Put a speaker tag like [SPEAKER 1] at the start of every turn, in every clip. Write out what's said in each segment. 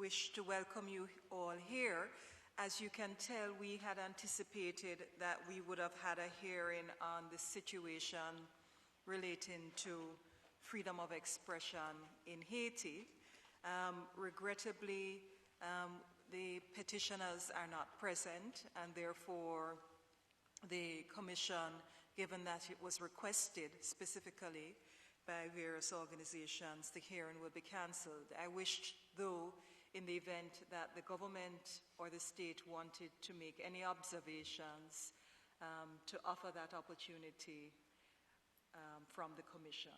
[SPEAKER 1] wish to welcome you all here. As you can tell, we had anticipated that we would have had a hearing on the situation relating to freedom of expression in Haiti. Regrettably, the petitioners are not present, and therefore the Commission, given that it was requested specifically by various organizations, the hearing will be cancelled. I wish, though, in the event that the government or the state wanted to make any observations, to offer that opportunity from the Commission.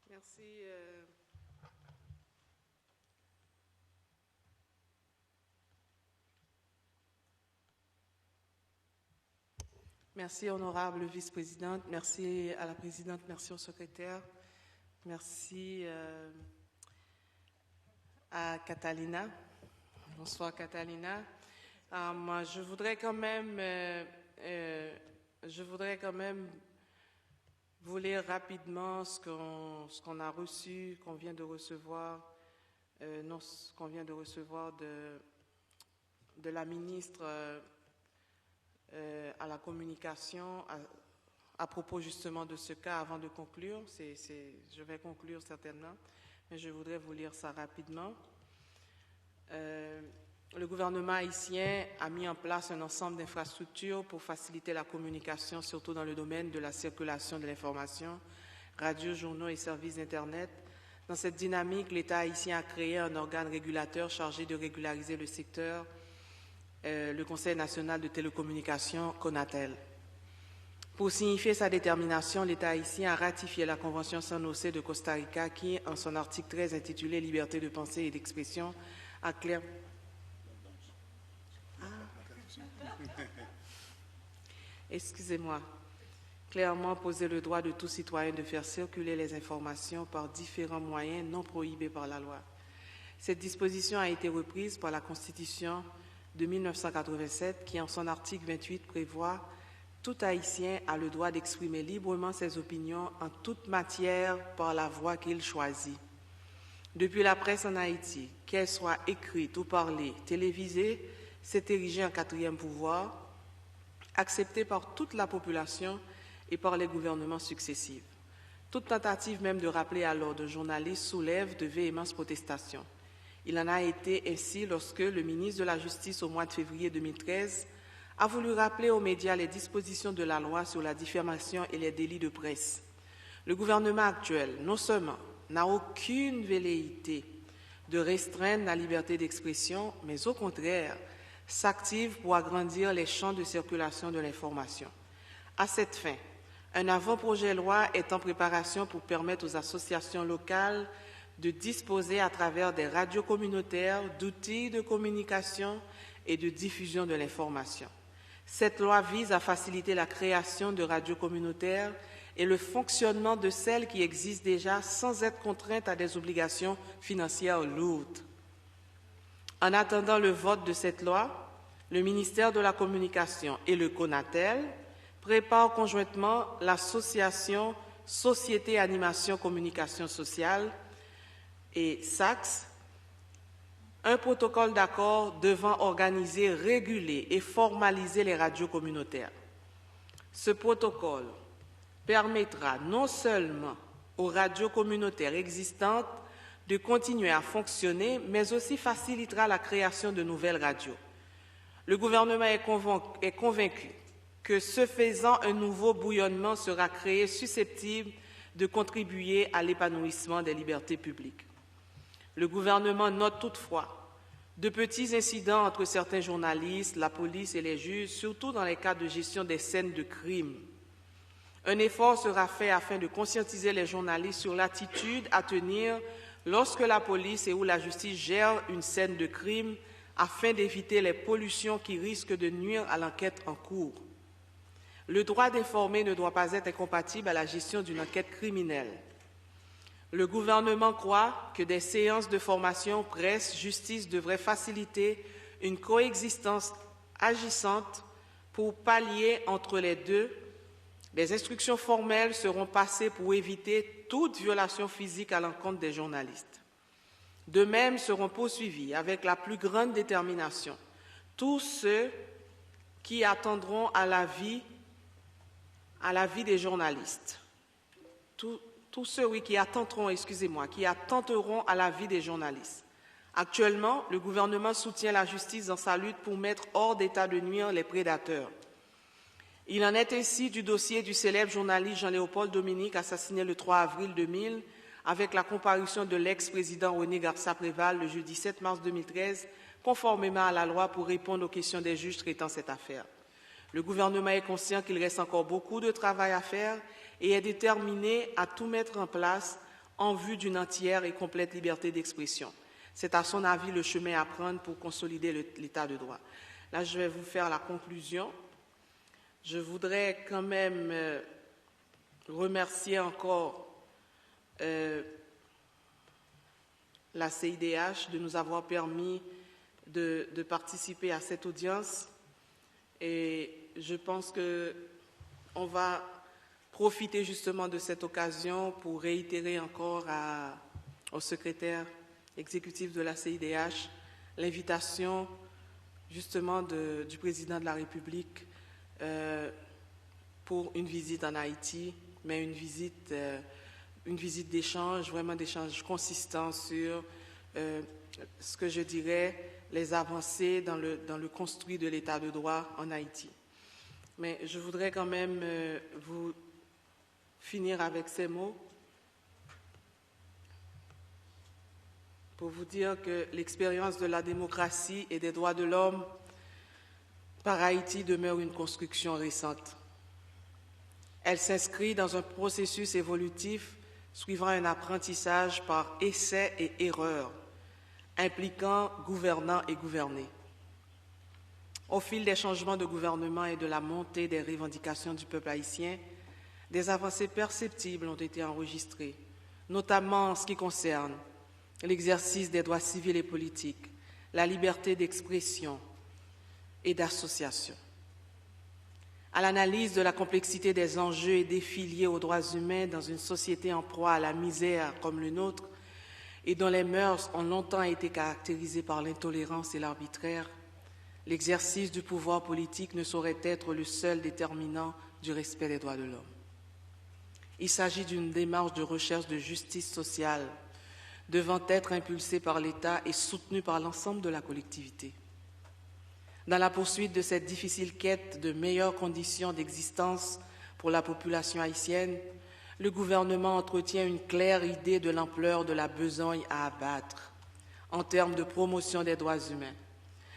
[SPEAKER 2] Merci. Merci, honorable vice-présidente. Merci à la présidente. Merci au secrétaire. Merci à Catalina. Bonsoir, Catalina. Je voudrais quand même vous lire rapidement ce qu'on a reçu, qu'on vient de recevoir, qu'on vient de recevoir de la ministre à la communication à propos justement de ce cas avant de conclure. Je vais conclure certainement, mais je voudrais vous lire ça rapidement. Le gouvernement haïtien a mis en place un ensemble d'infrastructures pour faciliter la communication, surtout dans le domaine de la circulation de l'information, radio, journaux et services d'Internet. Dans cette dynamique, l'État haïtien a créé un organe régulateur chargé de régulariser le secteur, le Conseil national de télécommunications, CONATEL. Pour signifier sa détermination, l'État haïtien a ratifié la Convention San José de Costa Rica qui, en son article 13 intitulé « Liberté de pensée et d'expression », a clairement... Excusez-moi. Clairement posé le droit de tout citoyen de faire circuler les informations par différents moyens non prohibés par la loi. Cette disposition a été reprise par la Constitution de 1987 qui, en son article 28, prévoit « Tout Haïtien a le droit d'exprimer librement ses opinions en toute matière par la voie qu'il choisit. » Depuis la presse en Haïti, qu'elle soit écrite ou parlée, télévisée, s'est érigée en quatrième pouvoir, accepté par toute la population et par les gouvernements successifs. Toute tentative même de rappeler à l'ordre de journalistes soulève de véhémentes protestations. Il en a été ainsi lorsque le ministre de la Justice, au mois de février 2013, a voulu rappeler aux médias les dispositions de la loi sur la diffamation et les délits de presse. Le gouvernement actuel, non seulement n'a aucune velléité de restreindre la liberté d'expression, mais au contraire, s'active pour agrandir les champs de circulation de l'information. À cette fin, un avant-projet de loi est en préparation pour permettre aux associations locales de disposer à travers des radios communautaires d'outils de communication et de diffusion de l'information. Cette loi vise à faciliter la création de radios communautaires et le fonctionnement de celles qui existent déjà sans être contraintes à des obligations financières lourdes. En attendant le vote de cette loi, le ministère de la Communication et le CONATEL préparent conjointement l'association Société Animation Communication Sociale et SACS, un protocole d'accord devant organiser, réguler et formaliser les radios communautaires. Ce protocole permettra non seulement aux radios communautaires existantes de continuer à fonctionner, mais aussi facilitera la création de nouvelles radios. Le gouvernement est convaincu que, ce faisant, un nouveau bouillonnement sera créé susceptible de contribuer à l'épanouissement des libertés publiques. Le gouvernement note toutefois de petits incidents entre certains journalistes, la police et les juges, surtout dans les cas de gestion des scènes de crime. Un effort sera fait afin de conscientiser les journalistes sur l'attitude à tenir lorsque la police et ou la justice gèrent une scène de crime afin d'éviter les pollutions qui risquent de nuire à l'enquête en cours. Le droit d'informer ne doit pas être incompatible à la gestion d'une enquête criminelle. Le gouvernement croit que des séances de formation presse-justice devraient faciliter une coexistence agissante pour pallier entre les deux Des instructions formelles seront passées pour éviter toute violation physique à l'encontre des journalistes. De même seront poursuivis avec la plus grande détermination tous ceux qui attendront à la vie des journalistes. Tous ceux, oui, qui attenteront à la vie des journalistes. Actuellement, le gouvernement soutient la justice dans sa lutte pour mettre hors d'état de nuire les prédateurs. Il en est ainsi du dossier du célèbre journaliste Jean-Léopold Dominique, assassiné le 3 avril 2000, avec la comparution de l'ex-président René Garça-Préval le jeudi 7 mars 2013, conformément à la loi pour répondre aux questions des juges traitant cette affaire. Le gouvernement est conscient qu'il reste encore beaucoup de travail à faire et est déterminé à tout mettre en place en vue d'une entière et complète liberté d'expression. C'est à son avis le chemin à prendre pour consolider l'état de droit. Là, je vais vous faire la conclusion. Je voudrais quand même remercier encore la CIDH de nous avoir permis de participer à cette audience. Et je pense qu'on va profiter justement de cette occasion pour réitérer encore au secrétaire exécutif de la CIDH l'invitation justement du président de la République pour une visite en Haïti, mais une visite d'échange, vraiment d'échange consistant sur ce que je dirais les avancées dans le construit de l'état de droit en Haïti. Mais je voudrais quand même vous finir avec ces mots pour vous dire que l'expérience de la démocratie et des droits de l'homme par Haïti demeure une construction récente. Elle s'inscrit dans un processus évolutif suivant un apprentissage par essai et erreur, impliquant gouvernants et gouvernés. Au fil des changements de gouvernement et de la montée des revendications du peuple haïtien, des avancées perceptibles ont été enregistrées, notamment en ce qui concerne l'exercice des droits civils et politiques, la liberté d'expression et d'association. À l'analyse de la complexité des enjeux et défis liés aux droits humains dans une société en proie à la misère comme le nôtre et dont les mœurs ont longtemps été caractérisées par l'intolérance et l'arbitraire, l'exercice du pouvoir politique ne saurait être le seul déterminant du respect des droits de l'homme. Il s'agit d'une démarche de recherche de justice sociale devant être impulsée par l'État et soutenue par l'ensemble de la collectivité. Dans la poursuite de cette difficile quête de meilleures conditions d'existence pour la population haïtienne, le gouvernement entretient une claire idée de l'ampleur de la besogne à abattre en termes de promotion des droits humains.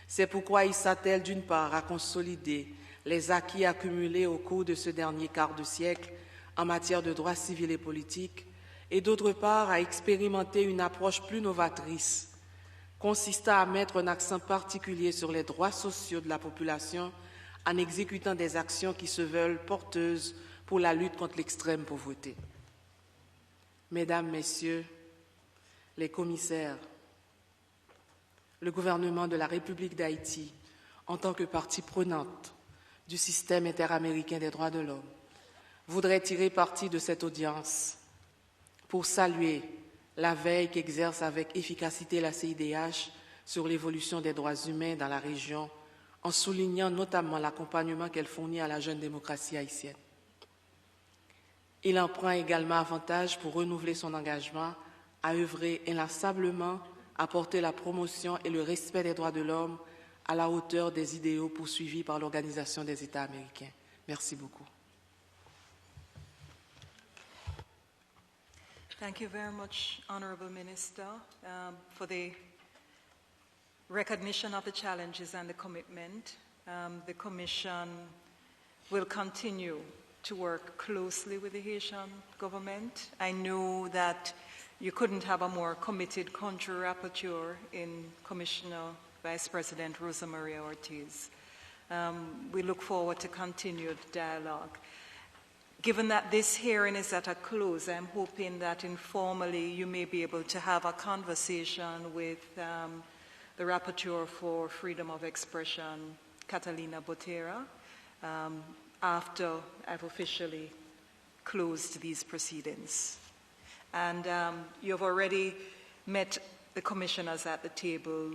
[SPEAKER 2] C'est pourquoi il s'attelle d'une part à consolider les acquis accumulés au cours de ce dernier quart de siècle en matière de droits civils et politiques, et d'autre part à expérimenter une approche plus novatrice, consistant à mettre un accent particulier sur les droits sociaux de la population en exécutant des actions qui se veulent porteuses pour la lutte contre l'extrême pauvreté. Mesdames, Messieurs, les commissaires, le gouvernement de la République d'Haïti, en tant que partie prenante du système interaméricain des droits de l'homme, voudrait tirer parti de cette audience pour saluer la veille qu'exerce avec efficacité la CIDH sur l'évolution des droits humains dans la région, en soulignant notamment l'accompagnement qu'elle fournit à la jeune démocratie haïtienne. Il en prend également avantage pour renouveler son engagement à œuvrer inlassablement à porter la promotion et le respect des droits de l'homme à la hauteur des idéaux poursuivis par l'Organisation des États américains. Merci beaucoup.
[SPEAKER 1] Thank you very much, Honorable Minister, for the recognition of the challenges and the commitment. The Commission will continue to work closely with the Haitian government. I know that you couldn't have a more committed country rapporteur in Commissioner Vice President Rosa Maria Ortiz. We look forward to continued dialogue. Given that this hearing is at a close, I'm hoping that informally you may be able to have a conversation with the Rapporteur for Freedom of Expression, Catalina Botera, after I've officially closed these proceedings. And you have already met the commissioners at the table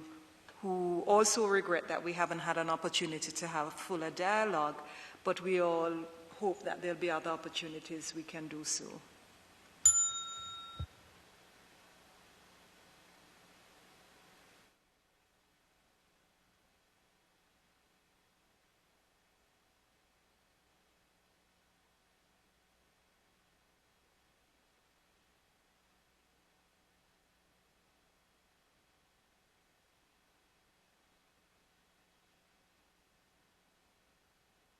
[SPEAKER 1] who also regret that we haven't had an opportunity to have fuller dialogue, but we all hope that there'll be other opportunities we can do so.